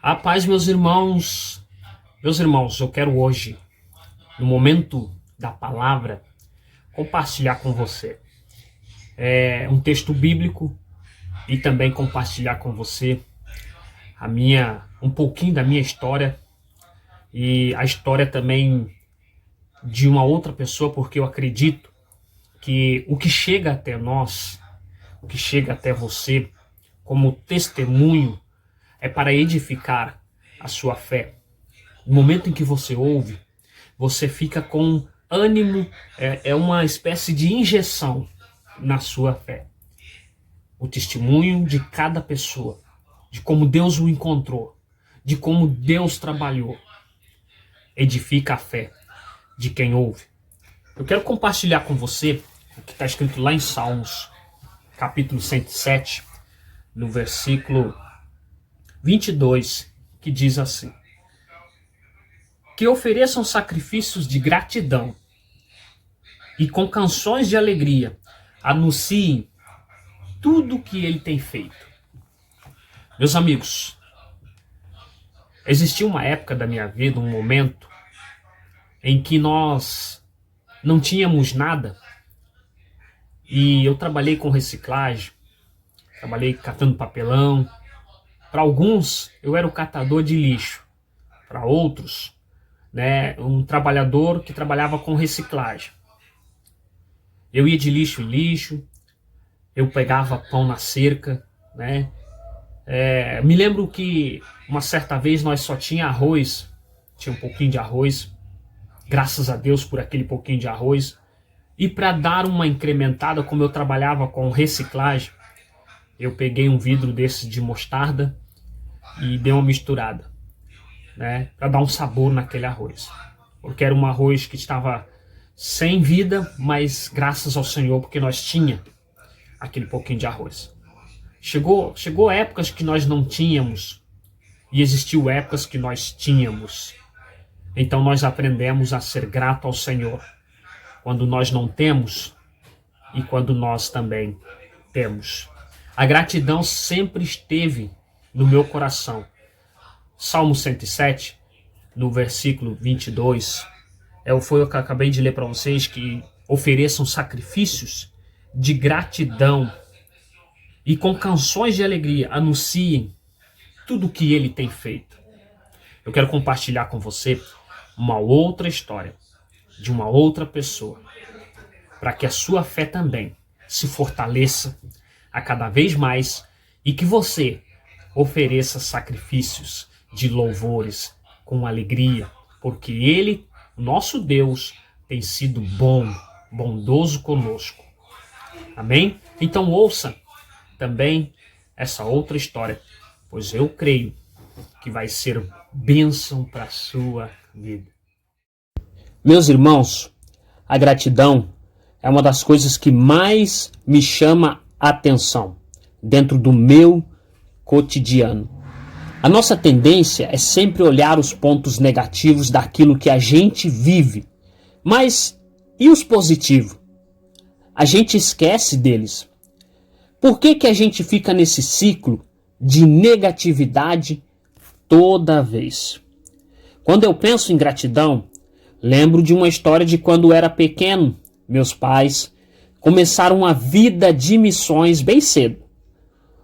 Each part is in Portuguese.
A paz, meus irmãos. Meus irmãos, eu quero hoje, no momento da palavra, compartilhar com você um texto bíblico e também compartilhar com você um pouquinho da minha história e a história também de uma outra pessoa, porque eu acredito que o que chega até nós, o que chega até você como testemunho é para edificar a sua fé. No momento em que você ouve, você fica com ânimo, é uma espécie de injeção na sua fé. O testemunho de cada pessoa, de como Deus o encontrou, de como Deus trabalhou, edifica a fé de quem ouve. Eu quero compartilhar com você o que está escrito lá em Salmos, capítulo 107, no versículo 22, que diz assim: que ofereçam sacrifícios de gratidão e com canções de alegria anunciem tudo o que ele tem feito. Meus amigos, existiu uma época da minha vida, um momento, em que nós não tínhamos nada e eu trabalhei com reciclagem, trabalhei catando papelão. Para alguns, eu era o catador de lixo. Para outros, um trabalhador que trabalhava com reciclagem. Eu ia de lixo em lixo, eu pegava pão na cerca, me lembro que uma certa vez nós só tinha arroz, tinha um pouquinho de arroz, graças a Deus por aquele pouquinho de arroz. E para dar uma incrementada, como eu trabalhava com reciclagem, eu peguei um vidro desse de mostarda e dei uma misturada, para dar um sabor naquele arroz. Porque era um arroz que estava sem vida, mas graças ao Senhor, porque nós tinha aquele pouquinho de arroz. Chegou épocas que nós não tínhamos e existiu épocas que nós tínhamos. Então nós aprendemos a ser grato ao Senhor quando nós não temos e quando nós também temos. A gratidão sempre esteve no meu coração. Salmo 107, no versículo 22, foi o que eu acabei de ler para vocês, que ofereçam sacrifícios de gratidão e com canções de alegria anunciem tudo o que ele tem feito. Eu quero compartilhar com você uma outra história de uma outra pessoa, para que a sua fé também se fortaleça a cada vez mais e que você ofereça sacrifícios de louvores com alegria, porque ele, nosso Deus, tem sido bondoso conosco. Amém? Então ouça também essa outra história, pois eu creio que vai ser bênção para a sua vida. Meus irmãos, a gratidão é uma das coisas que mais me chama a atenção dentro do meu cotidiano. A nossa tendência é sempre olhar os pontos negativos daquilo que a gente vive. Mas e os positivos? A gente esquece deles. Por que a gente fica nesse ciclo de negatividade toda vez? Quando eu penso em gratidão, lembro de uma história de quando era pequeno. Meus pais começaram uma vida de missões bem cedo.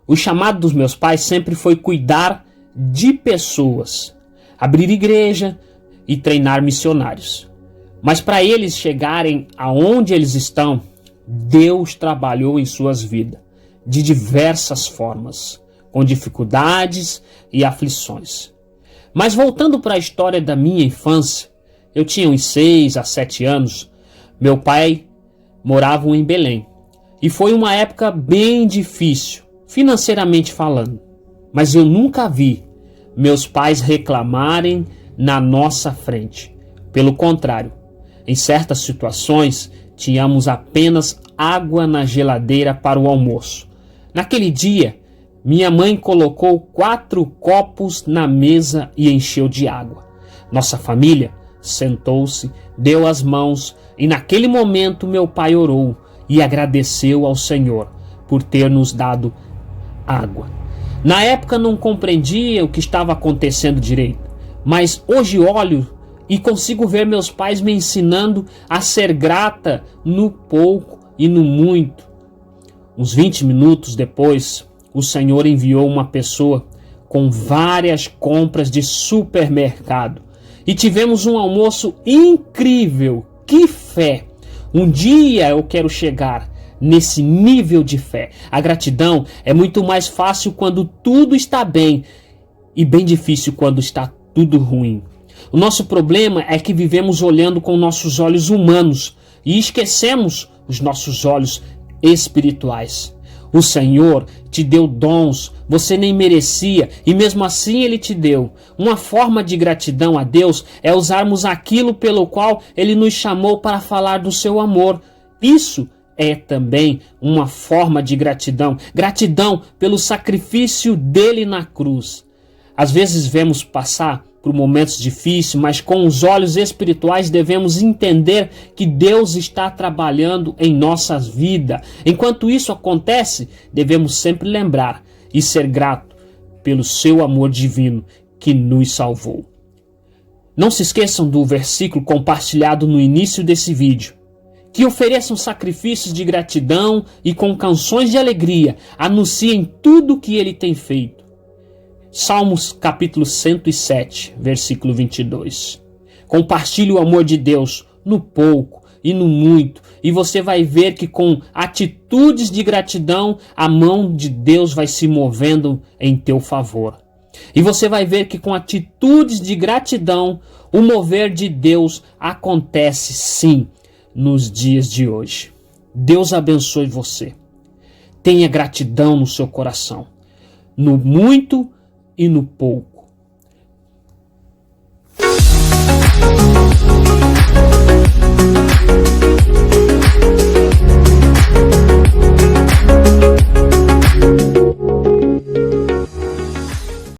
O chamado dos meus pais sempre foi cuidar de pessoas, abrir igreja e treinar missionários. Mas para eles chegarem aonde eles estão, Deus trabalhou em suas vidas de diversas formas, com dificuldades e aflições. Mas voltando para a história da minha infância, eu tinha uns 6 a 7 anos, meu pai morava em Belém. E foi uma época bem difícil, financeiramente falando. Mas eu nunca vi meus pais reclamarem na nossa frente. Pelo contrário, em certas situações, tínhamos apenas água na geladeira para o almoço. Naquele dia, minha mãe colocou 4 copos na mesa e encheu de água. Nossa família sentou-se, deu as mãos e naquele momento meu pai orou e agradeceu ao Senhor por ter nos dado água. Na época não compreendia o que estava acontecendo direito, mas hoje olho e consigo ver meus pais me ensinando a ser grata no pouco e no muito. Uns 20 minutos depois, o Senhor enviou uma pessoa com várias compras de supermercado e tivemos um almoço incrível. Que fé! Um dia eu quero chegar nesse nível de fé. A gratidão é muito mais fácil quando tudo está bem e bem difícil quando está tudo ruim. O nosso problema é que vivemos olhando com nossos olhos humanos e esquecemos os nossos olhos espirituais. O Senhor te deu dons, você nem merecia e mesmo assim Ele te deu. Uma forma de gratidão a Deus é usarmos aquilo pelo qual Ele nos chamou para falar do seu amor. Isso é também uma forma de gratidão. Gratidão pelo sacrifício dele na cruz. Às vezes vemos passar por momentos difíceis, mas com os olhos espirituais devemos entender que Deus está trabalhando em nossas vidas. Enquanto isso acontece, devemos sempre lembrar e ser grato pelo seu amor divino que nos salvou. Não se esqueçam do versículo compartilhado no início desse vídeo. Que ofereçam sacrifícios de gratidão e com canções de alegria anunciem tudo o que ele tem feito. Salmos capítulo 107, versículo 22. Compartilhe o amor de Deus no pouco e no muito, e você vai ver que com atitudes de gratidão, a mão de Deus vai se movendo em teu favor. E você vai ver que com atitudes de gratidão, o mover de Deus acontece sim nos dias de hoje. Deus abençoe você. Tenha gratidão no seu coração, no muito e no pouco.